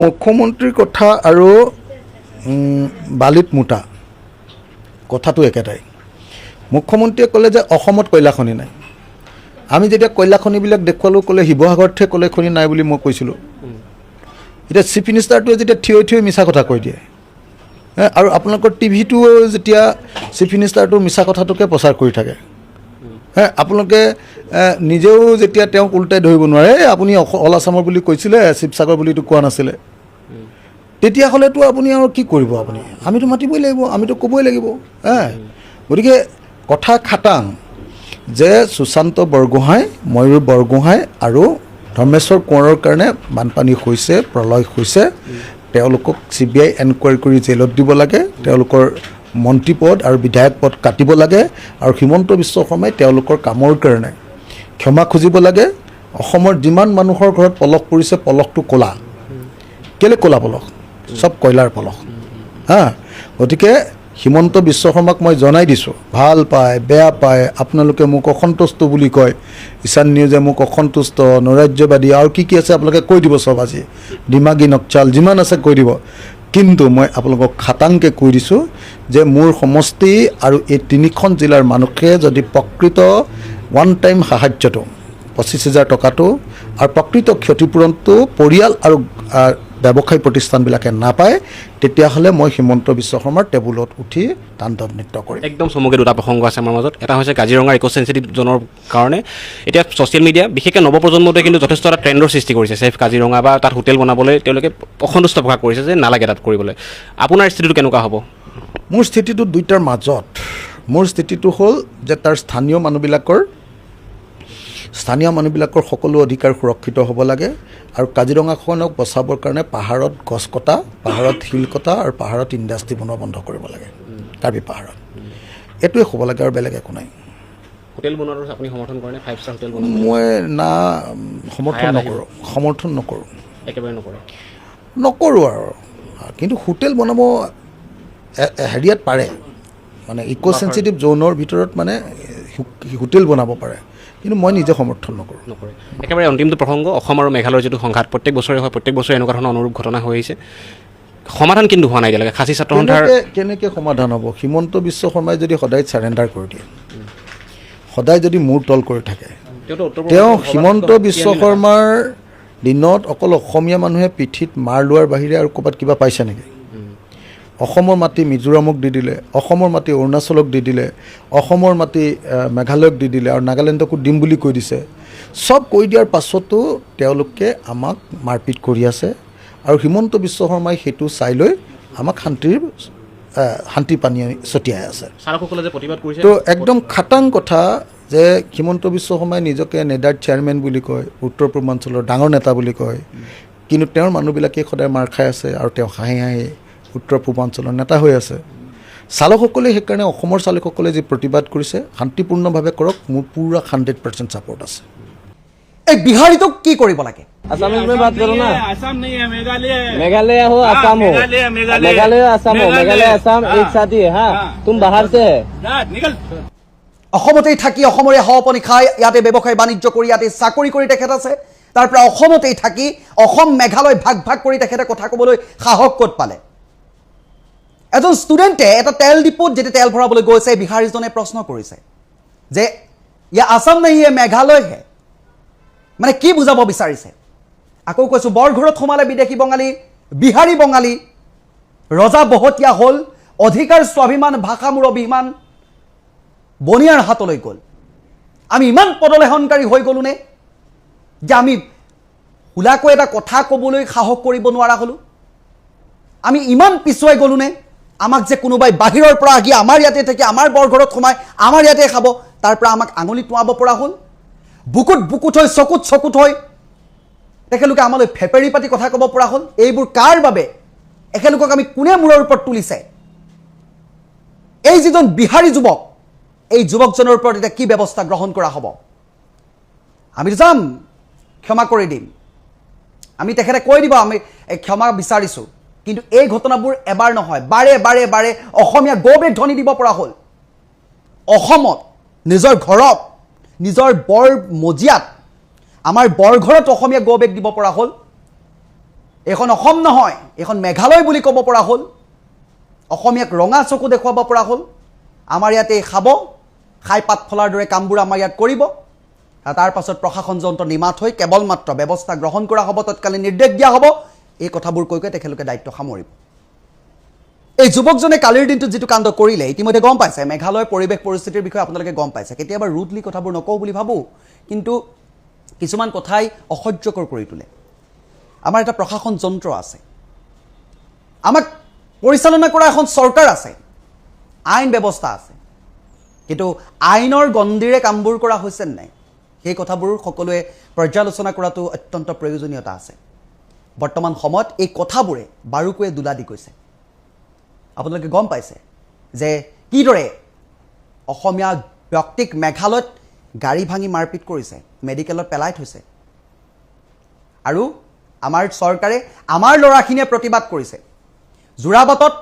মুখ্যমন্ত্ৰীৰ কথা আৰু বালিত মুটা কথাটো একেটাই। মুখ্যমন্ত্ৰীয়ে ক'লে যে অসমত কয়লা খনি নাই। আমি যেতিয়া কয়লা খনিবিলাক দেখুৱালোঁ ক'লে শিৱসাগৰতহে কয়লা খনি নাই বুলি মই কৈছিলোঁ। এতিয়া চিফ মিনিষ্টাৰটোৱে যেতিয়া থিয় মিছা কথা কৈ দিয়ে আৰু আপোনালোকৰ টিভিটোও যেতিয়া চিফ মিনিষ্টাৰটোৰ মিছা কথাটোকে প্ৰচাৰ কৰি থাকে আপোনালোকে নিজেও যেতিয়া তেওঁক উল্টাই ধৰিব নোৱাৰে আপুনি অল আছামৰ বুলি কৈছিলে শিৱসাগৰ বুলিতো কোৱা নাছিলে তেতিয়াহ'লেতো আপুনি আৰু কি কৰিব আপুনি আমিতো মাতিবই লাগিব আমিতো ক'বই লাগিব গতিকে কথা খাটাং যে সুশান্ত বৰগোহাঁই ময়ূৰ বৰগোহাঁই আৰু ধৰ্মেশ্বৰ কোঁৱৰৰ কাৰণে বানপানী হৈছে প্ৰলয় হৈছে তেওঁলোকক CBI এনকুৱাৰী কৰি জেলত দিব লাগে তেওঁলোকৰ মন্ত্ৰী পদ আৰু বিধায়ক পদ কাটিব লাগে আৰু হিমন্ত বিশ্ব শৰ্মাই তেওঁলোকৰ কামৰ কাৰণে ক্ষমা খুজিব লাগে অসমৰ যিমান মানুহৰ ঘৰত পলস পৰিছে পলসটো ক'লা কেলে ক'লা পলস সব কয়লাৰ পলস গতিকে হিমন্ত বিশ্ব শৰ্মাক মই জনাই দিছোঁ ভাল পায় বেয়া পায় আপোনালোকে মোক অসন্তুষ্ট বুলি কয় ঈশান নিউজে মোক অসন্তুষ্ট নৈৰাজ্যবাদী আৰু কি আছে আপোনালোকে কৈ দিব সব আজি দিমাগী নকচাল যিমান আছে কৈ দিব কিন্তু মই আপোনালোকক খাটাংকৈ কৈ দিছোঁ যে মোৰ সমষ্টি আৰু এই 3খন জিলাৰ মানুহে যদি প্ৰকৃত ওৱান টাইম সাহায্যটো 25,000 টকাটো আৰু প্ৰকৃত ক্ষতিপূৰণটো পৰিয়াল আৰু ব্যৱসায়ী প্ৰতিষ্ঠানবিলাকে নাপায় তেতিয়াহ'লে মই হিমন্ত বিশ্ব শৰ্মাৰ টেবুলত উঠি তাণ্ডৱ নৃত্য কৰিম একদম চমুকৈ দুটা প্ৰসংগ আছে আমাৰ মাজত এটা হৈছে কাজিৰঙাৰ ইক' চেঞ্চুৰী জোনৰ কাৰণে এতিয়া ছ'চিয়েল মিডিয়া বিশেষকৈ নৱপ্ৰজন্মটোৱে কিন্তু যথেষ্ট এটা ট্ৰেণ্ডৰ সৃষ্টি কৰিছে ছেফ কাজিৰঙা বা তাত হোটেল বনাবলৈ তেওঁলোকে অসন্তুষ্ট প্ৰকাশ কৰিছে যে নালাগে তাত কৰিবলৈ আপোনাৰ স্থিতিটো কেনেকুৱা হ'ব মোৰ স্থিতিটো দুইটাৰ মাজত মোৰ স্থিতিটো হ'ল যে তাৰ স্থানীয় মানুহবিলাকৰ সকলো অধিকাৰ সুৰক্ষিত হ'ব লাগে আৰু কাজিৰঙাখনক বচাবৰ কাৰণে পাহাৰত গছ কটা পাহাৰত শিল কটা আৰু পাহাৰত ইণ্ডাষ্ট্ৰী বনোৱা বন্ধ কৰিব লাগে কাৰ্বি পাহাৰত এইটোৱে হ'ব লাগে আৰু বেলেগ একো নাই হোটেল বনোৱাটো আপুনি সমৰ্থন কৰে 5-star হোটেল বনোৱা মই না সমৰ্থন নকৰোঁ একেবাৰে নকৰোঁ আৰু কিন্তু হোটেল বনাব হেৰিয়াত পাৰে মানে ইক' চেঞ্চিটিভ জ'নৰ ভিতৰত মানে হোটেল বনাব পাৰে কিন্তু মই নিজে সমৰ্থন নকৰোঁ একেবাৰে অন্তিমটো প্ৰসংগ অসম আৰু মেঘালয়ৰ যিটো সংঘাত প্ৰত্যেক বছৰে হয় প্ৰত্যেক বছৰে এনেকুৱা ধৰণৰ অনুৰূপ ঘটনা হৈ আহিছে সমাধান কিন্তু হোৱা নাই এতিয়ালৈকে খাচী ছাত্ৰ সন্থাৰ কেনেকৈ সমাধান হ'ব হিমন্ত বিশ্ব শৰ্মাই যদি সদায় চাৰেণ্ডাৰ কৰি দিয়ে সদায় যদি মূৰ তল কৰি থাকে তেওঁ হিমন্ত বিশ্ব শৰ্মাৰ দিনত অকল অসমীয়া মানুহে পিঠিত মাৰ লোৱাৰ বাহিৰে আৰু ক'ৰবাত কিবা পাইছে নেকি অসমৰ মাটি মিজোৰামক দি দিলে অসমৰ মাটি অৰুণাচলক দি দিলে অসমৰ মাটি মেঘালয়ক দি দিলে আৰু নাগালেণ্ডকো দিম বুলি কৈ দিছে সব কৈ দিয়াৰ পাছতো তেওঁলোকে আমাক মাৰপিট কৰি আছে আৰু হিমন্ত বিশ্ব শৰ্মাই সেইটো চাই লৈ আমাক শান্তি পানী ছটিয়াই আছে তো একদম খাটাং কথা যে হিমন্ত বিশ্ব শৰ্মাই নিজকে নেডাৰ চেয়াৰমেন বুলি কয় উত্তৰ পূৰ্বাঞ্চলৰ ডাঙৰ নেতা বুলি কয় কিন্তু তেওঁৰ মানুহবিলাকে সদায় মাৰ খাই আছে আৰু তেওঁ হাঁহি উত্তৰ পূৰ্বাঞ্চলৰ নেতা হৈ আছে চালকসকলে সেইকাৰণে অসমৰ চালকসকলে যি প্ৰতিবাদ কৰিছে শান্তিপূৰ্ণভাৱে কৰক মোৰ পুৰা 100% ছাপোৰ্ট আছে এই বিহাৰীটোক কি কৰিব লাগে असम में बात करो ना असम नहीं है मेघालय है मेघालय हो असम हो मेघालय असम हो मेघालय असम एक साथ ही है हाँ तुम बाहर से है निकल অসমতেই থাকি অসমৰে হাওপনি খাই ইয়াতে ব্যৱসায় বাণিজ্য কৰি ইয়াতে চাকৰি কৰি তেখেত আছে তাৰ পৰা অসমতেই থাকি অসম মেঘালয় ভাগ কৰি তেখেতে কথা ক'বলৈ সাহস ক'ত পালে এজন ষ্টুডেণ্টে এটা তেল ডিপোত যেতিয়া তেল ভৰাবলৈ গৈছে বিহাৰীজনে প্ৰশ্ন কৰিছে যে ইয়া আসাম নাই ইয়ে মেঘালয় হে মানে কি বুজাব বিচাৰিছে আকৌ কৈছোঁ বৰঘৰত সোমালে বিদেশী বঙালী বিহাৰী বঙালী ৰজা বহতীয়া হ'ল অধিকাৰ স্বাভিমান ভাষা মোৰ অভিমান বনিয়াৰ হাতলৈ গ'ল আমি ইমান পদলেহনকাৰী হৈ গ'লো নে যে আমি হুলাকৈ এটা কথা ক'বলৈ সাহস কৰিব নোৱাৰা হ'লোঁ আমি ইমান পিছুৱাই গ'লো নে আমাক যে কোনোবাই বাহিৰৰ পৰা আহি আমাৰ ইয়াতে থাকি আমাৰ বৰঘৰত সোমাই আমাৰ ইয়াতে খাব তাৰ পৰা আমাক আঙুলি টুৱাব পৰা হ'ল বুকুত হৈ চকুত হৈ তেখেতলোকে আমালৈ ফেপেৰি পাতি কথা ক'ব পৰা হ'ল এইবোৰ কাৰ বাবে এখেতলোকক আমি কোনে মূৰৰ ওপৰত তুলিছে এই যিজন বিহাৰী যুৱক এই যুৱকজনৰ ওপৰত এতিয়া কি ব্যৱস্থা গ্ৰহণ কৰা হ'ব আমি যাম ক্ষমা কৰি দিম আমি তেখেতে কৈ দিব আমি ক্ষমা বিচাৰিছোঁ কিন্তু এই ঘটনাবোৰ এবাৰ নহয় বাৰে অসমীয়া গৌৰৱ ধ্বনি দিব পৰা হ'ল অসমত নিজৰ ঘৰত নিজৰ বৰ মজিয়াত আমাৰ বৰঘৰত অসমীয়া গৌৰৱ দিব পৰা হ'ল এইখন অসম নহয়, এইখন মেঘালয় বুলি ক'ব পৰা হ'ল। অসমীয়াক ৰঙা চকু দেখুৱাব পৰা হ'ল। আমাৰ ইয়াতে খাব, খাই পাত ফলাৰ দৰে কামবোৰ আমাৰ ইয়াত কৰিব। আৰু তাৰ পাছত প্ৰশাসন যন্ত্ৰ নিমাত হৈ কেৱল মাত্ৰ ব্যৱস্থা গ্ৰহণ কৰা হ'ব, তৎকালীন নিৰ্দেশ দিয়া হ'ব। এই কথাবোৰ কৈ কৈ তেখেতলোকে দায়িত্ব সামৰিব। এই যুৱকজনে কালিৰ দিনটোত যিটো কাণ্ড কৰিলে ইতিমধ্যে গম পাইছে। মেঘালয়ৰ পৰিৱেশ পৰিস্থিতিৰ বিষয়ে আপোনালোকে গম পাইছে। কেতিয়াবা ৰুডলি কথাবোৰ নকওঁ বুলি ভাবোঁ, কিন্তু কিছুমান কথাই অসহ্যকৰ কৰি তোলে। আমাৰ এটা প্ৰশাসন যন্ত্ৰ আছে, আমাক পৰিচালনা কৰা এখন চৰকাৰ আছে, আইন ব্যৱস্থা আছে, কিন্তু আইনৰ গণ্ডিৰে কামবোৰ কৰা হৈছে নাই, সেই কথাবোৰ সকলোৱে পৰ্যালোচনা কৰাটো অত্যন্ত প্ৰয়োজনীয়তা আছে। বৰ্তমান সময়ত এই কথাবোৰে বাৰুকৈয়ে দোলা দি গৈছে। আপোনালোকে গম পাইছে যে কিদৰে অসমীয়া ব্যক্তিক মেঘালয়ত গাড়ী ভাঙি মাৰপিট কৰিছে, মেডিকেলত পেলাই থৈছে। আৰু আমাৰ চৰকাৰে আমাৰ ল'ৰাখিনিয়ে প্ৰতিবাদ কৰিছে। যোৰাবাটত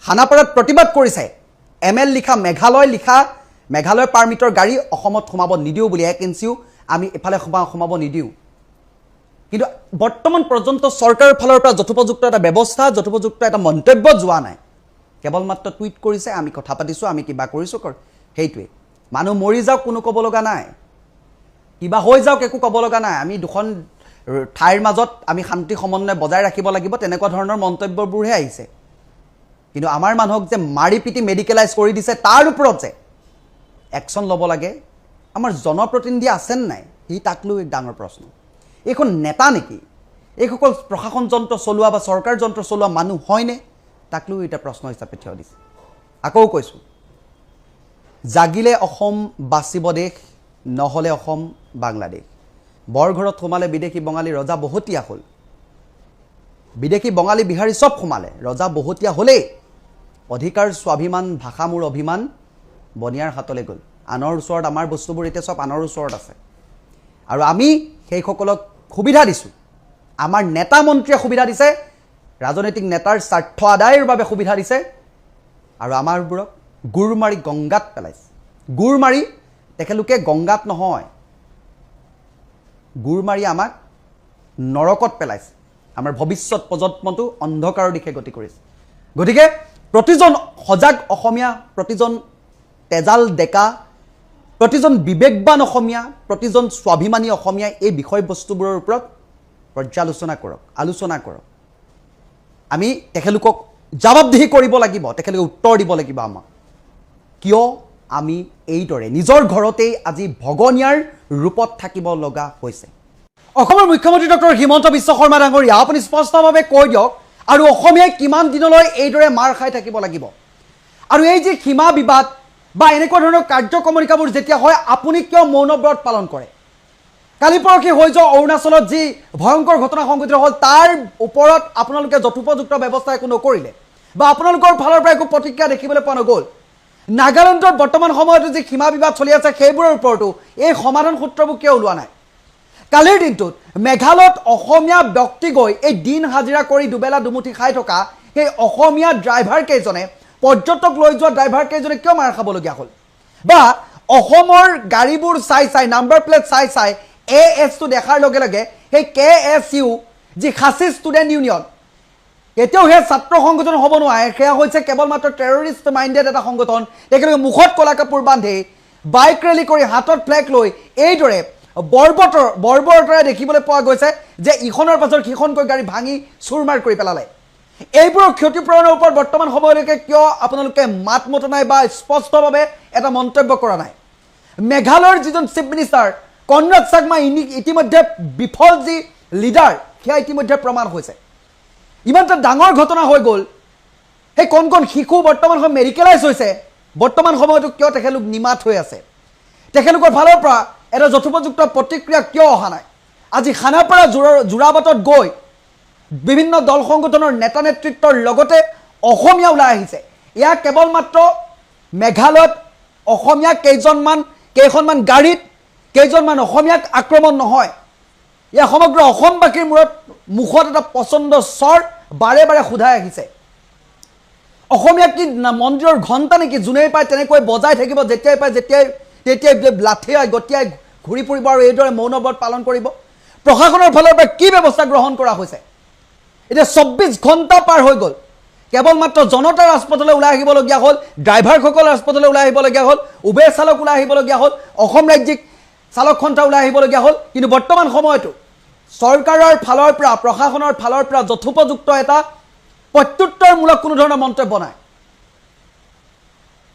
খানাপাৰাত প্ৰতিবাদ কৰিছে। ML লিখা মেঘালয় পাৰ্মিটৰ গাড়ী অসমত সোমাব নিদিওঁ বুলি, 1 ইঞ্চিও আমি এফালে সোমাব নিদিওঁ। কিন্তু বৰ্তমান পৰ্যন্ত চৰকাৰৰ ফালৰ পৰা যথোপযুক্ত এটা ব্যৱস্থা, যথোপযুক্ত এটা মন্তব্য যোৱা নাই। কেৱল মাত্ৰ টুইট কৰিছে, আমি কথা পাতিছোঁ, আমি কিবা কৰিছোঁ, সেইটোৱে। মানুহ মৰি যাওক, কোনো ক'ব লগা নাই। কিবা হৈ যাওক, একো ক'ব লগা নাই। আমি দুখন ঠাইৰ মাজত আমি শান্তি সমন্বয় বজাই ৰাখিব লাগিব, তেনেকুৱা ধৰণৰ মন্তব্যবোৰহে আহিছে। কিন্তু আমাৰ মানুহক যে মাৰি পিটি মেডিকেলাইজ কৰি দিছে, তাৰ ওপৰত যে একশ্যন ল'ব লাগে, আমাৰ জনপ্ৰতিনিধি আছেনে নাই, সি তাক লৈ এক ডাঙৰ প্ৰশ্ন। এইখন নেতা নেকি? এইসকল প্ৰশাসন যন্ত্ৰ চলোৱা বা চৰকাৰ যন্ত্ৰ চলোৱা মানুহ হয়নে? তাক লৈ এটা প্ৰশ্ন হিচাপে থিয় দিছে। আকৌ কৈছোঁ, জাগিলে অসম বাচিব দেশ, নহ'লে অসম বাংলাদেশ। বৰঘৰত সোমালে বিদেশী বঙালী, ৰজা বহতীয়া হ'ল। বিদেশী বঙালী বিহাৰী চব সোমালে, ৰজা বহতীয়া হ'লেই। অধিকাৰ স্বাভিমান ভাষা মোৰ অভিমান, বনিয়াৰ হাতলৈ গ'ল। আনৰ ওচৰত আমাৰ বস্তুবোৰ এতিয়া চব আনৰ ওচৰত আছে। আৰু আমি সেইসকলক সুবিধা দিছোঁ। আমাৰ নেতা মন্ত্ৰীয়ে সুবিধা দিছে, ৰাজনৈতিক নেতাৰ স্বাৰ্থ আদায়ৰ বাবে সুবিধা দিছে। আৰু আমাৰবোৰক গুৰ মাৰি গংগাত পেলাইছে। গুৰ মাৰি তেখেতলোকে গংগাত নহয়, গুৰ মাৰি আমাক নৰকত পেলাইছে। আমাৰ ভৱিষ্যত প্ৰজন্মটো অন্ধকাৰৰ দিশে গতি কৰিছে। গতিকে প্ৰতিজন সজাগ অসমীয়া, প্ৰতিজন তেজাল ডেকা, প্ৰতিজন বিবেকবান অসমীয়া, প্ৰতিজন স্বাভিমানী অসমীয়াই এই বিষয়বস্তুবোৰৰ ওপৰত পৰ্যালোচনা কৰক, আলোচনা কৰক। আমি তেখেতলোকক জবাবদিহি কৰিব লাগিব, তেখেতলোকে উত্তৰ দিব লাগিব আমাক। কিয় আমি এইদৰে নিজৰ ঘৰতেই আজি ভগনীয়াৰ ৰূপত থাকিব লগা হৈছে। অসমৰ মুখ্যমন্ত্ৰী ডক্টৰ হিমন্ত বিশ্ব শৰ্মা ডাঙৰীয়া, আপুনি স্পষ্টভাৱে কৈ দিয়ক, আৰু অসমীয়াই কিমান দিনলৈ এইদৰে মাৰ খাই থাকিব লাগিব? আৰু এই যে সীমা বিবাদ বা এনেকুৱা ধৰণৰ কাৰ্যক্ৰমণিকাবোৰ যেতিয়া হয়, আপুনি কিয় মৌনব্ৰত পালন কৰে? কালি পৰহি হৈ যোৱা অৰুণাচলত যি ভয়ংকৰ ঘটনা সংঘটিত হ'ল, তাৰ ওপৰত আপোনালোকে যথোপযুক্ত ব্যৱস্থা একো নকৰিলে, বা আপোনালোকৰ ফালৰ পৰা একো প্ৰতিক্ৰিয়া দেখিবলৈ পোৱা নগ'ল। নাগালেণ্ডত বৰ্তমান সময়তো যি সীমা বিবাদ চলি আছে, সেইবোৰৰ ওপৰতো এই সমাধান সূত্ৰবোৰ কিয় ওলোৱা নাই? কালিৰ দিনটোত মেঘালয়ত অসমীয়া ব্যক্তি গৈ এই দিন হাজিৰা কৰি দুবেলা দুমুঠি খাই থকা সেই অসমীয়া ড্ৰাইভাৰ কেইজনে, পৰ্যটক লৈ যোৱা ড্ৰাইভাৰ কেইজনে কিয় মাৰ খাবলগীয়া হ'ল? বা অসমৰ গাড়ীবোৰ চাই নাম্বাৰ প্লেট চাই ASটো দেখাৰ লগে লগে সেই KSU যি খাচী ষ্টুডেণ্ট ইউনিয়ন, এতিয়াও সেই ছাত্ৰ সংগঠন হ'ব নোৱাৰে, সেয়া হৈছে কেৱল মাত্ৰ টেৰৰিষ্ট মাইণ্ডেড এটা সংগঠন। তেখেতলোকে মুখত ক'লা কাপোৰ বান্ধি বাইক ৰেলী কৰি হাতত ফ্লেগ লৈ এইদৰে বৰ্বৰতাৰে দেখিবলৈ পোৱা গৈছে যে ইখনৰ পাছত সিখনকৈ গাড়ী ভাঙি চুৰমাৰ কৰি পেলালে। এইবোৰৰ ক্ষতিপূৰণৰ ওপৰত বৰ্তমান সময়লৈকে কিয় আপোনালোকে মাত মতা নাই বা স্পষ্টভাৱে এটা মন্তব্য কৰা নাই? মেঘালয়ৰ যিজন চিফ মিনিষ্টাৰ কনৰাড চাংমা ইতিমধ্যে বিফল যি লিডাৰ, সেয়া ইতিমধ্যে প্ৰমাণ হৈছে। ইমান এটা ডাঙৰ ঘটনা হৈ গ'ল, সেই কণ শিশু বৰ্তমান সময়ত মেডিকেলাইজ হৈছে, বৰ্তমান সময়তো কিয় তেখেতলোক নিমাত হৈ আছে? তেখেতলোকৰ ফালৰ পৰা এটা যথোপযুক্ত প্ৰতিক্ৰিয়া কিয় অহা নাই? আজি খানাপাৰা যোৰাবাটত গৈ বিভিন্ন দল সংগঠনৰ নেতা নেতৃত্বৰ লগতে অসমীয়া ওলাই আহিছে। এয়া কেৱল মাত্ৰ মেঘালয়ত অসমীয়া কেইখনমান গাড়ীত কেইজনমান অসমীয়াক আক্ৰমণ নহয়, এয়া সমগ্ৰ অসমবাসীৰ মুখত এটা পচন্দ স্বৰ বাৰে বাৰে সোধাই আহিছে। অসমীয়া কি মন্দিৰৰ ঘণ্টা নেকি? যোনেই পায় তেনেকৈ বজাই থাকিব, যেতিয়াই পায় তেতিয়াই লাঠিয়াই গতিয়াই ঘূৰি ফুৰিব আৰু এইদৰে মৌনব্ৰত পালন কৰিব। প্ৰশাসনৰ ফালৰ পৰা কি ব্যৱস্থা গ্ৰহণ কৰা হৈছে? এতিয়া 24 ঘণ্টা পাৰ হৈ গ'ল কেৱল মাত্ৰ জনতা ৰাজপথলৈ ওলাই আহিবলগীয়া হ'ল ড্ৰাইভাৰসকল ৰাজপথলৈ ওলাই আহিবলগীয়া হ'ল উবেৰ চালক ওলাই আহিবলগীয়া হ'ল অসম ৰাজ্যিক চালক সন্থা ওলাই আহিবলগীয়া হ'ল কিন্তু বৰ্তমান সময়তো চৰকাৰৰ ফালৰ পৰা প্ৰশাসনৰ ফালৰ পৰা যথোপযুক্ত এটা প্ৰত্যুত্তৰমূলক কোনো ধৰণৰ মন্তব্য নাই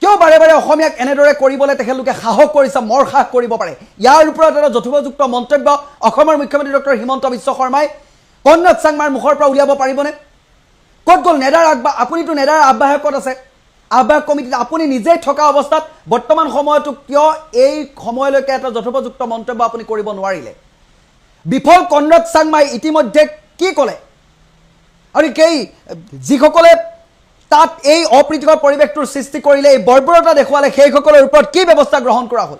কিয় বাৰে বাৰে অসমীয়াক এনেদৰে কৰিবলৈ তেখেতলোকে সাহস কৰিছে মৰ সাহস কৰিব পাৰে ইয়াৰ ওপৰত এটা যথোপযুক্ত মন্তব্য অসমৰ মুখ্যমন্ত্ৰী ডক্টৰ হিমন্ত বিশ্ব শৰ্মাই কনৰাড চাংমাৰ মুখৰ পৰা উলিয়াব পাৰিবনে ক'ত গ'ল নেডাৰ আপুনিতো নেডাৰ আহ্বায়কত আছে আহ্বায়ক কমিটিত আপুনি নিজেই থকা অৱস্থাত বৰ্তমান সময়তো কিয় এই সময়লৈকে এটা যথোপযুক্ত মন্তব্য আপুনি কৰিব নোৱাৰিলে বিফল কনৰাড চাংমাই ইতিমধ্যে কি ক'লে আৰু যিসকলে তাত এই অপ্ৰীতিকৰ পৰিৱেশটোৰ সৃষ্টি কৰিলে এই বৰ্বৰতা দেখুৱালে সেইসকলৰ ওপৰত কি ব্যৱস্থা গ্ৰহণ কৰা হ'ল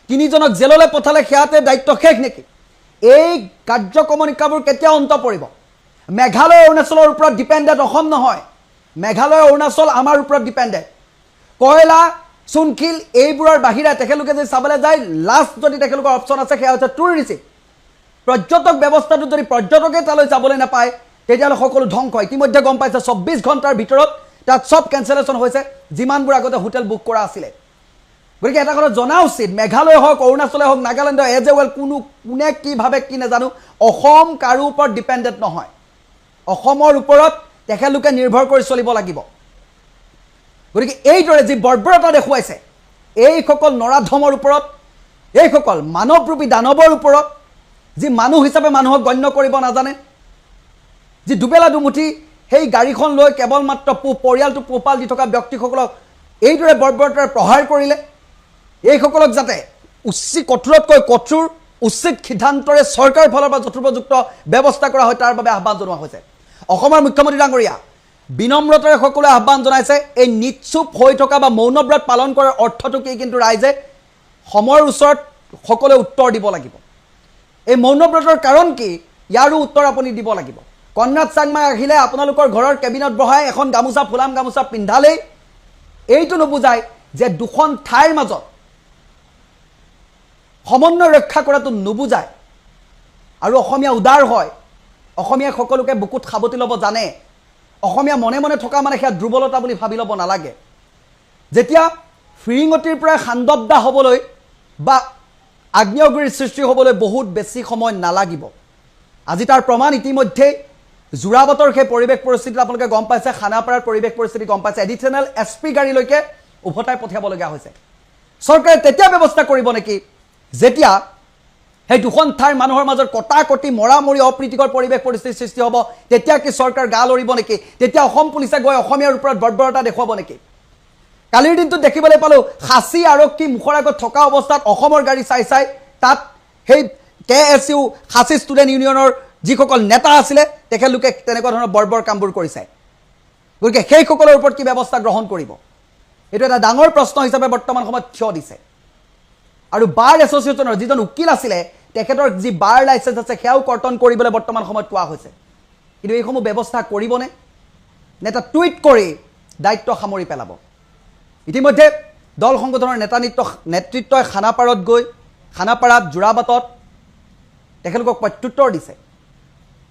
তিনিজনক জেললৈ পঠালে সেয়াতে দায়িত্ব শেষ নেকি এই কাৰ্যক্ৰমণিকাবোৰ কেতিয়া অন্ত পৰিব মেঘালয় অৰুণাচলৰ ওপৰত ডিপেণ্ডেণ্ট অসম নহয় মেঘালয় অৰুণাচল আমাৰ ওপৰত ডিপেণ্ডেণ্ট কয়লা চুনখিল এইবোৰৰ বাহিৰে তেখেতলোকে যদি চাবলৈ যায় লাষ্ট যদি তেখেতলোকৰ অপশ্যন আছে সেয়া হৈছে টুৰিজিম পৰ্যটক ব্যৱস্থাটো যদি পৰ্যটকে তালৈ যাবলৈ নাপায় তেতিয়াহ'লে সকলো ধ্বংস ইতিমধ্যে গম পাইছে 24 ঘণ্টাৰ ভিতৰত তাত চব কেঞ্চেলেশ্যন হৈছে যিমানবোৰ আগতে হোটেল বুক কৰা আছিলে গতিকে এটা কথা জনা উচিত মেঘালয় হওক অৰুণাচলে হওক নাগালেণ্ড এজ এ ৱেল কোনে কি ভাবে কি নাজানো অসম কাৰো ওপৰত ডিপেণ্ডেণ্ট নহয় অসমৰ ওপৰত তেখেতলোকে নিৰ্ভৰ কৰি চলিব লাগিব গতিকে এইদৰে যি বৰ্বৰতা দেখুৱাইছে এইসকল নৰাধমৰ ওপৰত এইসকল মানৱৰূপী দানৱৰ ওপৰত যি মানুহ হিচাপে মানুহক গণ্য কৰিব নাজানে যি দুবেলা দুমুঠি সেই গাড়ীখন লৈ কেৱল মাত্ৰ পৰিয়ালটো পোহপাল দি থকা ব্যক্তিসকলক এইদৰে বৰ্বৰতাৰে প্ৰহাৰ কৰিলে এইসকলক যাতে কঠোৰতকৈ কঠোৰ উচিত সিদ্ধান্তৰে চৰকাৰৰ ফালৰ পৰা যথোপযুক্ত ব্যৱস্থা কৰা হয় তাৰ বাবে আহ্বান জনোৱা হৈছে অসমৰ মুখ্যমন্ত্ৰী ডাঙৰীয়া বিনম্ৰতাৰে সকলোৱে আহ্বান জনাইছে এই নিশ্চুপ হৈ থকা বা মৌনব্ৰত পালন কৰাৰ অৰ্থটো কি কিন্তু ৰাইজে সময়ৰ ওচৰত সকলোৱে উত্তৰ দিব লাগিব এই মৌনব্ৰতৰ কাৰণ কি ইয়াৰো উত্তৰ আপুনি দিব লাগিব কনৰাড চাংমাই আহিলে আপোনালোকৰ ঘৰৰ কেবিনত বহাই এখন গামোচা ফুলাম গামোচা পিন্ধালেই এইটো নুবুজায় যে দুখন ঠাইৰ মাজত সমন্বয় ৰক্ষা কৰাটো নুবুজায় আৰু অসমীয়া উদাৰ হয় অসমীয়া সকলোকে বুকুত খাবতি ল'ব জানে অসমীয়া মনে মনে থকা মানে সেয়া দুৰ্বলতা বুলি ভাবি ল'ব নালাগে যেতিয়া ফিৰিঙতিৰ পৰা সান্দবদা হ'বলৈ বা আগ্নেয়গিৰিৰ সৃষ্টি হ'বলৈ বহুত বেছি সময় নালাগিব আজি তাৰ প্ৰমাণ ইতিমধ্যে জোৰাবাটৰ সেই পৰিৱেশ পৰিস্থিতিত আপোনালোকে গম পাইছে খানাপাৰাৰ পৰিৱেশ পৰিস্থিতি গম পাইছে এডিশ্যনেল SP গাড়ীলৈকে উভতাই পঠিয়াবলগীয়া হৈছে চৰকাৰে তেতিয়া ব্যৱস্থা কৰিব নেকি যেতিয়া সেই দুখন ঠাইৰ মানুহৰ মাজত কটাকটি মৰামৰি অপ্ৰীতিকৰ পৰিৱেশ পৰিস্থিতিৰ সৃষ্টি হ'ব তেতিয়া কি চৰকাৰ গা লৰিব নেকি তেতিয়া অসম পুলিচে গৈ অসমীয়াৰ ওপৰত বৰ্বৰতা দেখুৱাব নেকি কালিৰ দিনটোত দেখিবলৈ পালোঁ খাচী আৰক্ষী মুখৰ আগত থকা অৱস্থাত অসমৰ গাড়ী চাই তাত সেই KSU খাচী ষ্টুডেণ্ট ইউনিয়নৰ যিসকল নেতা আছিলে তেখেতলোকে তেনেকুৱা ধৰণৰ বৰ্বৰ কামবোৰ কৰিছে গতিকে সেইসকলৰ ওপৰত কি ব্যৱস্থা গ্ৰহণ কৰিব এইটো এটা ডাঙৰ প্ৰশ্ন হিচাপে বৰ্তমান সময়ত থিয় দিছে আৰু বাৰ এছ'চিয়েশ্যনৰ যিজন উকিল আছিলে তেখেতৰ যি বাৰ লাইচেঞ্চ আছে সেয়াও কৰ্তন কৰিবলৈ বৰ্তমান সময়ত কোৱা হৈছে কিন্তু এইসমূহ ব্যৱস্থা কৰিবনে নে এটা টুইট কৰি দায়িত্ব সামৰি পেলাব ইতিমধ্যে দল সংগঠনৰ নেতৃত্বই খানাপাৰাত গৈ খানাপাৰাত জোৰাবাটত তেখেতলোকক প্ৰত্যুত্তৰ দিছে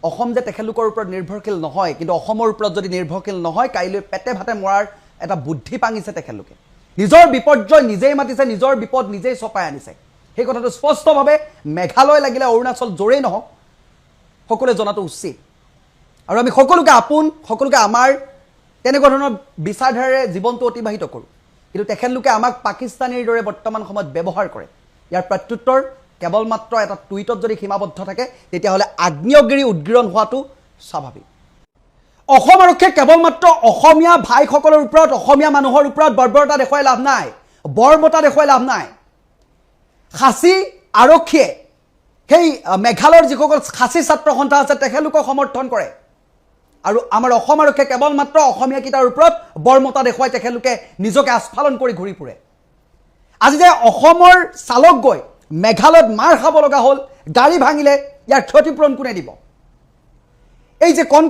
অসম যে তেখেতলোকৰ ওপৰত নিৰ্ভৰশীল নহয় কিন্তু অসমৰ ওপৰত যদি নিৰ্ভৰশীল নহয় কাইলৈ পেটে ভাতে মৰাৰ এটা বুদ্ধি পাঙিছে তেখেতলোকে নিজৰ বিপৰ্যয় নিজেই মাতিছে নিজৰ বিপদ নিজেই চপাই আনিছে সেই কথাটো স্পষ্টভাৱে মেঘালয় লাগিলে অৰুণাচল য'ৰেই নহওক সকলোৱে জনাটো উচিত আৰু আমি সকলোকে আমাৰ তেনেকুৱা ধৰণৰ বিচাৰধাৰাৰে জীৱনটো অতিবাহিত কৰোঁ কিন্তু তেখেতলোকে আমাক পাকিস্তানীৰ দৰে বৰ্তমান সময়ত ব্যৱহাৰ কৰে ইয়াৰ প্ৰত্যুত্তৰ কেৱল মাত্ৰ এটা টুইটত যদি সীমাবদ্ধ থাকে তেতিয়াহ'লে আগ্নেয়গিৰি উদ্গীৰণ হোৱাটো স্বাভাৱিক অসম আৰক্ষীয়ে কেৱল মাত্ৰ অসমীয়া ভাইসকলৰ ওপৰত অসমীয়া মানুহৰ ওপৰত বৰ্বৰতা দেখুৱাই লাভ নাই বৰ্বৰতা দেখুৱাই লাভ নাই খাচী আৰক্ষীয়ে সেই মেঘালয়ৰ যিসকল খাচী ছাত্ৰ সন্থা আছে তেখেতলোকক সমৰ্থন কৰে আৰু আমাৰ অসম আৰক্ষীয়ে কেৱল মাত্ৰ অসমীয়াকেইটাৰ ওপৰত বৰ্বৰতা দেখুৱাই তেখেতলোকে নিজকে আস্ফালন কৰি ঘূৰি ফুৰে আজি যে অসমৰ চালক গৈ মেঘালয়ত মাৰ খাব লগা হ'ল গাড়ী ভাঙিলে ইয়াৰ ক্ষতিপূৰণ কোনে দিব এই যে কণ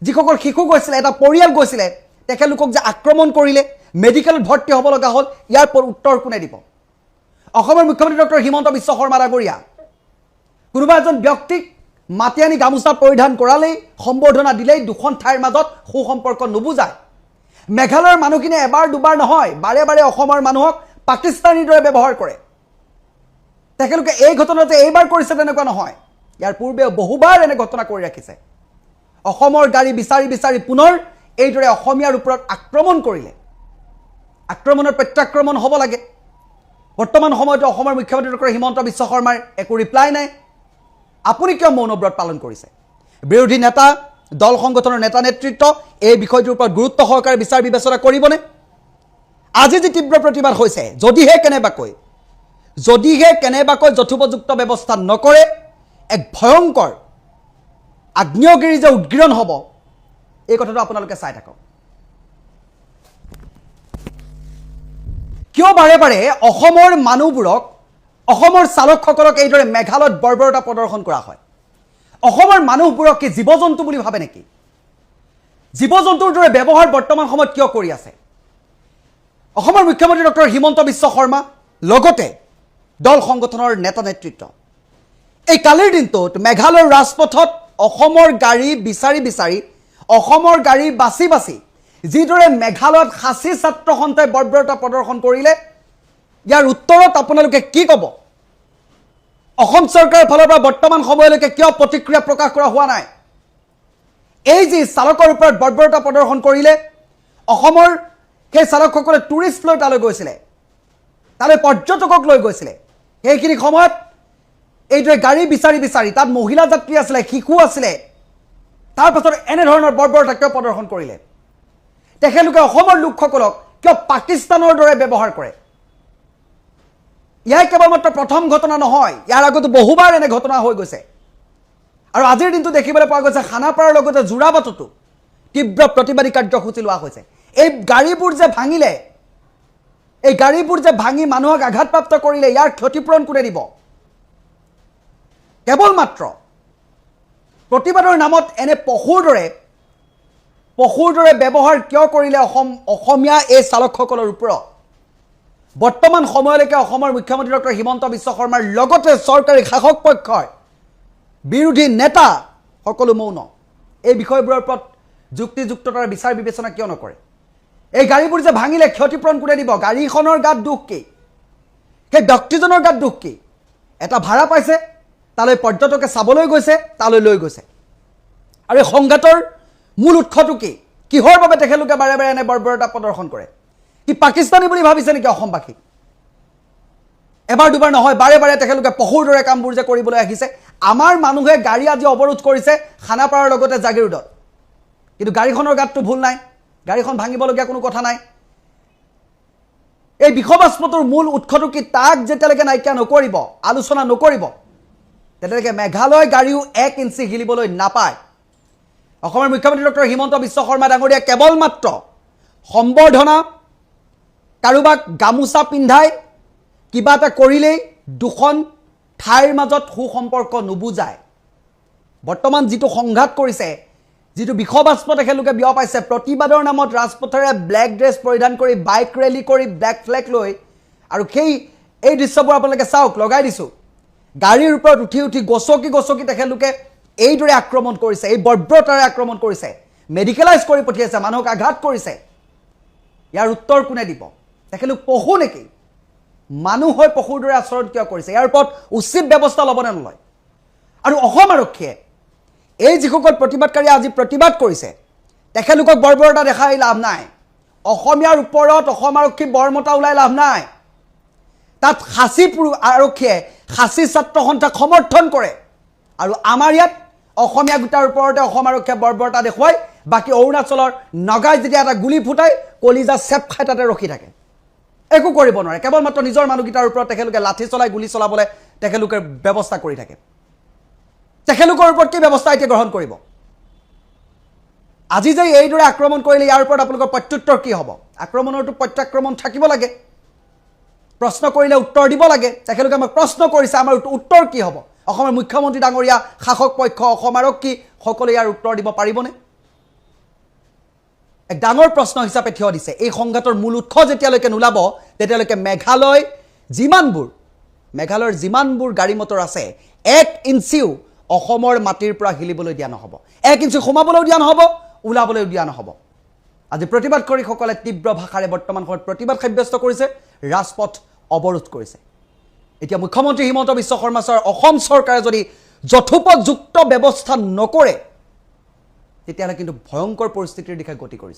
যিসকল শিশু গৈছিলে এটা পৰিয়াল গৈছিলে তেখেতলোকক যে আক্ৰমণ কৰিলে মেডিকেলত ভৰ্তি হ'ব লগা হ'ল ইয়াৰ উত্তৰ কোনে দিব অসমৰ মুখ্যমন্ত্ৰী ডক্টৰ হিমন্ত বিশ্ব শৰ্মা ডাঙৰীয়া কোনোবা এজন ব্যক্তিক মাতি আনি গামোচা পৰিধান কৰালেই সম্বৰ্ধনা দিলেই দুখন ঠাইৰ মাজত সুসম্পৰ্ক নুবুজায় মেঘালয়ৰ মানুহখিনিয়ে এবাৰ দুবাৰ নহয় বাৰে বাৰে অসমৰ মানুহক পাকিস্তানীৰ দৰে ব্যৱহাৰ কৰে তেখেতলোকে এই ঘটনাতে এইবাৰ কৰিছে তেনেকুৱা নহয় ইয়াৰ পূৰ্বে বহুবাৰ এনে ঘটনা কৰি ৰাখিছে অসমৰ গাড়ী বিচাৰি বিচাৰি পুনৰ এইদৰে অসমীয়াৰ ওপৰত আক্ৰমণ কৰিলে আক্ৰমণৰ প্ৰত্যাক্ৰমণ হ'ব লাগে বৰ্তমান সময়ত অসমৰ মুখ্যমন্ত্ৰী ডক্টৰ হিমন্ত বিশ্ব শৰ্মাৰ একো ৰিপ্লাই নাই আপুনি কিয় মৌনব্ৰত পালন কৰিছে বিৰোধী নেতা দল সংগঠনৰ নেতা নেতৃত্ব এই বিষয়টোৰ ওপৰত গুৰুত্ব সহকাৰে বিচাৰ বিবেচনা কৰিবনে আজি যি তীব্ৰ প্ৰতিবাদ হৈছে যদিহে কেনেবাকৈ যথোপযুক্ত ব্যৱস্থা নকৰে এক ভয়ংকৰ আগ্নেয়গিৰি যে উদ্গীৰণ হ'ব এই কথাটো আপোনালোকে চাই থাকক কিয় বাৰে বাৰে অসমৰ মানুহবোৰক অসমৰ চালকসকলক এইদৰে মেঘালয়ত বৰ্বৰতা প্ৰদৰ্শন কৰা হয় অসমৰ মানুহবোৰক কি জীৱ জন্তু বুলি ভাবে নেকি জীৱ জন্তুৰ দৰে ব্যৱহাৰ বৰ্তমান সময়ত কিয় কৰি আছে অসমৰ মুখ্যমন্ত্ৰী ডক্টৰ হিমন্ত বিশ্ব শৰ্মা লগতে দল সংগঠনৰ নেতা নেতৃত্ব এই কালিৰ দিনটোত মেঘালয়ৰ ৰাজপথত অসমৰ গাড়ী বিচাৰি বিচাৰি অসমৰ গাড়ী বাছি বাছি যিদৰে মেঘালয়ত খাচী ছাত্ৰ সন্থাই বৰ্বৰতা প্ৰদৰ্শন কৰিলে ইয়াৰ উত্তৰত আপোনালোকে কি ক'ব অসম চৰকাৰৰ ফালৰ পৰা বৰ্তমান সময়লৈকে কিয় প্ৰতিক্ৰিয়া প্ৰকাশ কৰা হোৱা নাই এই যি চালকৰ ওপৰত বৰ্বৰতা প্ৰদৰ্শন কৰিলে অসমৰ সেই চালকসকলে টুৰিষ্ট লৈ তালৈ গৈছিলে তালৈ পৰ্যটকক লৈ গৈছিলে সেইখিনি সময়ত এইদৰে গাড়ী বিচাৰি বিচাৰি তাত মহিলা যাত্ৰী আছিলে শিশু আছিলে তাৰ পাছত এনেধৰণৰ বৰ্বৰতা কিয় প্ৰদৰ্শন কৰিলে তেখেতলোকে অসমৰ লোকসকলক কিয় পাকিস্তানৰ দৰে ব্যৱহাৰ কৰে ইয়াৰ কেৱল মাত্ৰ প্ৰথম ঘটনা নহয় ইয়াৰ আগতো বহুবাৰ এনে ঘটনা হৈ গৈছে আৰু আজিৰ দিনটো দেখিবলৈ পোৱা গৈছে খানাপাৰাৰ লগতে জোৰাবাটতো তীব্ৰ প্ৰতিবাদী কাৰ্যসূচী লোৱা হৈছে এই গাড়ীবোৰ যে ভাঙিলে এই গাড়ীবোৰ যে ভাঙি মানুহক আঘাতপ্ৰাপ্ত কৰিলে ইয়াৰ ক্ষতিপূৰণ কোনে দিব কেৱল মাত্ৰ প্ৰতিবাদৰ নামত এনে পশুৰ দৰে ব্যৱহাৰ কিয় কৰিলে অসমীয়া এই চালকসকলৰ ওপৰত বৰ্তমান সময়লৈকে অসমৰ মুখ্যমন্ত্ৰী ডক্টৰ হিমন্ত বিশ্ব শৰ্মাৰ লগতে চৰকাৰী শাসক পক্ষৰ বিৰোধী নেতা সকলো মৌন এই বিষয়বোৰৰ ওপৰত যুক্তিযুক্ততাৰ বিচাৰ বিবেচনা কিয় নকৰে এই গাড়ীবোৰ যে ভাঙিলে ক্ষতিপূৰণ কোনে দিব গাড়ীখনৰ গাত দুখ কি সেই ব্যক্তিজনৰ গাত দুখ কি এটা ভাড়া পাইছে তালৈ পৰ্যটকে চাবলৈ গৈছে তালৈ লৈ গৈছে আৰু এই সংঘাতৰ মূল উৎসটো কি কিহৰ বাবে তেখেতলোকে বাৰে বাৰে এনে বৰ্বৰতা প্ৰদৰ্শন কৰে কি পাকিস্তানী বুলি ভাবিছে নেকি অসমবাসী এবাৰ দুবাৰ নহয় বাৰে বাৰে তেখেতলোকে পশুৰ দৰে কামবোৰ যে কৰিবলৈ আহিছে আমাৰ মানুহে গাড়ী আজি অৱৰোধ কৰিছে খানাপাৰাৰ লগতে জাগিৰোডত কিন্তু গাড়ীখনৰ গাতটো ভুল নাই গাড়ীখন ভাঙিবলগীয়া কোনো কথা নাই এই বিষবাস্পটোৰ মূল উৎসটো কি তাক যেতিয়ালৈকে নাইকিয়া নকৰিব আলোচনা নকৰিব তেতিয়ালৈকে মেঘালয় গাড়ীও 1 ইঞ্চি হিলিবলৈ নাপায় অসমৰ মুখ্যমন্ত্ৰী ডক্টৰ হিমন্ত বিশ্ব শৰ্মা ডাঙৰীয়া কেৱল মাত্ৰ সম্বৰ্ধনা কাৰোবাক গামোচা পিন্ধাই কিবা এটা কৰিলেই দুখন ঠাইৰ মাজত সুসম্পৰ্ক নুবুজায় বৰ্তমান যিটো সংঘাত কৰিছে যিটো বিষবাস্প তেখেতলোকে বিয়পাইছে প্ৰতিবাদৰ নামত ৰাজপথেৰে ব্লেক ড্ৰেছ পৰিধান কৰি বাইক ৰেলী কৰি ব্লেক ফ্লেগ লৈ আৰু এই দৃশ্যবোৰ আপোনালোকে চাওক লগাই দিছোঁ গাড়ীৰ ওপৰত উঠি গছকি তেখেতলোকে এইদৰে আক্ৰমণ কৰিছে এই বৰ্বৰতাৰে আক্ৰমণ কৰিছে মেডিকেলাইজ কৰি পঠিয়াইছে মানুহক আঘাত কৰিছে ইয়াৰ উত্তৰ কোনে দিব তেখেতলোক পশু নেকি মানুহ হৈ পশুৰ দৰে আচৰণ কিয় কৰিছে ইয়াৰ ওপৰত উচিত ব্যৱস্থা ল'বনে নলয় আৰু অসম আৰক্ষীয়ে এই যিসকল প্ৰতিবাদকাৰী আজি প্ৰতিবাদ কৰিছে তেখেতলোকক বৰ্বৰতা দেখাই লাভ নাই অসমীয়াৰ ওপৰত অসম আৰক্ষী বৰমতা ওলাই লাভ নাই তাত খাচী আৰক্ষীয়ে খাচী ছাত্ৰ সন্থাক সমৰ্থন কৰে আৰু আমাৰ ইয়াত অসমীয়া গোটাৰ ওপৰতে অসম আৰক্ষীয়ে বৰ্বৰতা দেখুৱাই বাকী অৰুণাচলৰ নগাই যেতিয়া এটা গুলি ফুটাই কলিজা চেপ খাই তাতে ৰখি থাকে একো কৰিব নোৱাৰে কেৱল মাত্ৰ নিজৰ মানুহকেইটাৰ ওপৰত তেখেতলোকে লাঠি চলাই গুলি চলাবলৈ তেখেতলোকে ব্যৱস্থা কৰি থাকে তেখেতলোকৰ ওপৰত কি ব্যৱস্থা এতিয়া গ্ৰহণ কৰিব আজি যে এইদৰে আক্ৰমণ কৰিলে ইয়াৰ ওপৰত আপোনালোকৰ প্ৰত্যুত্তৰ কি হ'ব আক্ৰমণৰটো প্ৰত্যাক্ৰমণ থাকিব লাগে প্ৰশ্ন কৰিলে উত্তৰ দিব লাগে তেখেতলোকে আমাক প্ৰশ্ন কৰিছে আমাৰ উত্তৰ কি হ'ব অসমৰ মুখ্যমন্ত্ৰী ডাঙৰীয়া শাসক পক্ষ অসম আৰক্ষী সকলোৱে ইয়াৰ উত্তৰ দিব পাৰিবনে এক ডাঙৰ প্ৰশ্ন হিচাপে থিয় দিছে এই সংঘাতৰ মূল উৎস যেতিয়ালৈকে নোলাব তেতিয়ালৈকে মেঘালয়ৰ যিমানবোৰ গাড়ী মটৰ আছে 1 ইঞ্চিও অসমৰ মাটিৰ পৰা হিলিবলৈ দিয়া নহ'ব 1 ইঞ্চি সোমাবলৈও দিয়া নহ'ব ওলাবলৈও দিয়া নহ'ব আজি প্ৰতিবাদকাৰীসকলে তীব্ৰ ভাষাৰে বৰ্তমান সময়ত প্ৰতিবাদ সাব্যস্ত কৰিছে ৰাজপথ অৱৰোধ কৰিছে এতিয়া মুখ্যমন্ত্ৰী হিমন্ত বিশ্ব শৰ্মা ছাৰ অসম চৰকাৰে যদি যথোপযুক্ত ব্যৱস্থা নকৰে তেতিয়াহ'লে কিন্তু ভয়ংকৰ পৰিস্থিতিৰ দিশে গতি কৰিছে